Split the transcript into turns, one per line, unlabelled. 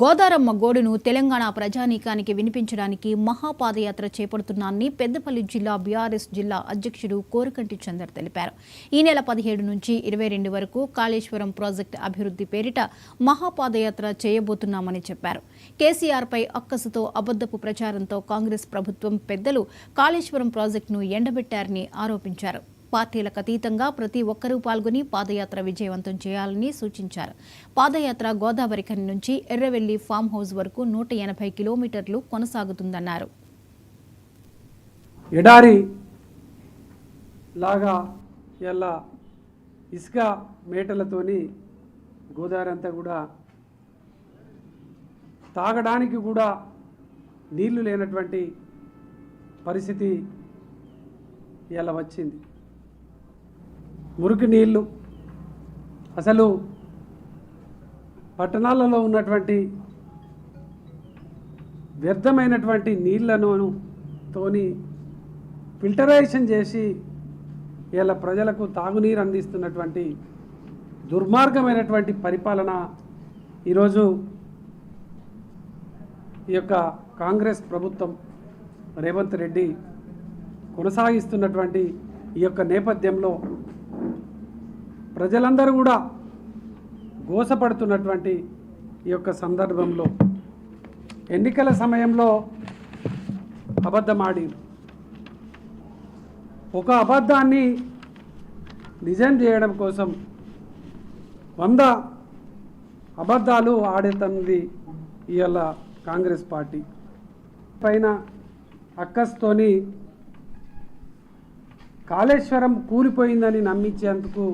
గోదారమ్మ గోడును తెలంగాణ ప్రజానీకానికి వినిపించడానికి మహాపాదయాత్ర చేపడుతున్నానని పెద్దపల్లి జిల్లా బీఆర్ఎస్ జిల్లా అధ్యక్షుడు కోరకంటి చందర్ తెలిపారు. ఈ నెల 17 నుంచి 22 వరకు కాళేశ్వరం ప్రాజెక్టు అభివృద్ధి పేరిట మహాపాదయాత్ర చేయబోతున్నామని చెప్పారు. కేసీఆర్పై అక్కసుతో అబద్దపు ప్రచారంతో కాంగ్రెస్ ప్రభుత్వం పెద్దలు కాళేశ్వరం ప్రాజెక్టును ఎండబెట్టారని ఆరోపించారు. పార్టీలకు అతీతంగా ప్రతి ఒక్కరూ పాల్గొని పాదయాత్ర విజయవంతం చేయాలని సూచించారు. పాదయాత్ర గోదావరి ఖని నుంచి ఎర్రవెల్లి ఫామ్ హౌస్ వరకు 180 కిలోమీటర్లు కొనసాగుతుందన్నారు.
ఎడారి లాగా ఇలా ఇసుక మేటలతోని గోదావరి అంతా కూడా తాగడానికి కూడా నీళ్లు లేనటువంటి పరిస్థితి ఇలా వచ్చింది. మురికి నీళ్ళు అసలు పట్టణాలలో ఉన్నటువంటి వ్యర్థమైనటువంటి నీళ్లను తోని ఫిల్టరైజేషన్ చేసి ఇలా ప్రజలకు తాగునీరు అందిస్తున్నటువంటి దుర్మార్గమైనటువంటి పరిపాలన ఈరోజు ఈ యొక్క కాంగ్రెస్ ప్రభుత్వం రేవంత్ రెడ్డి కొనసాగిస్తున్నటువంటి ఈ యొక్క నేపథ్యంలో ప్రజలందరూ కూడా గోసపడుతున్నటువంటి ఈ యొక్క సందర్భంలో ఎన్నికల సమయంలో అబద్ధమాడి ఒక అబద్ధాన్ని నిజం చేయడం కోసం 100 అబద్ధాలు ఆడుతున్నది ఇవాళ కాంగ్రెస్ పార్టీ పైన అక్కస్తోని కాళేశ్వరం కూలిపోయిందని నమ్మించేందుకు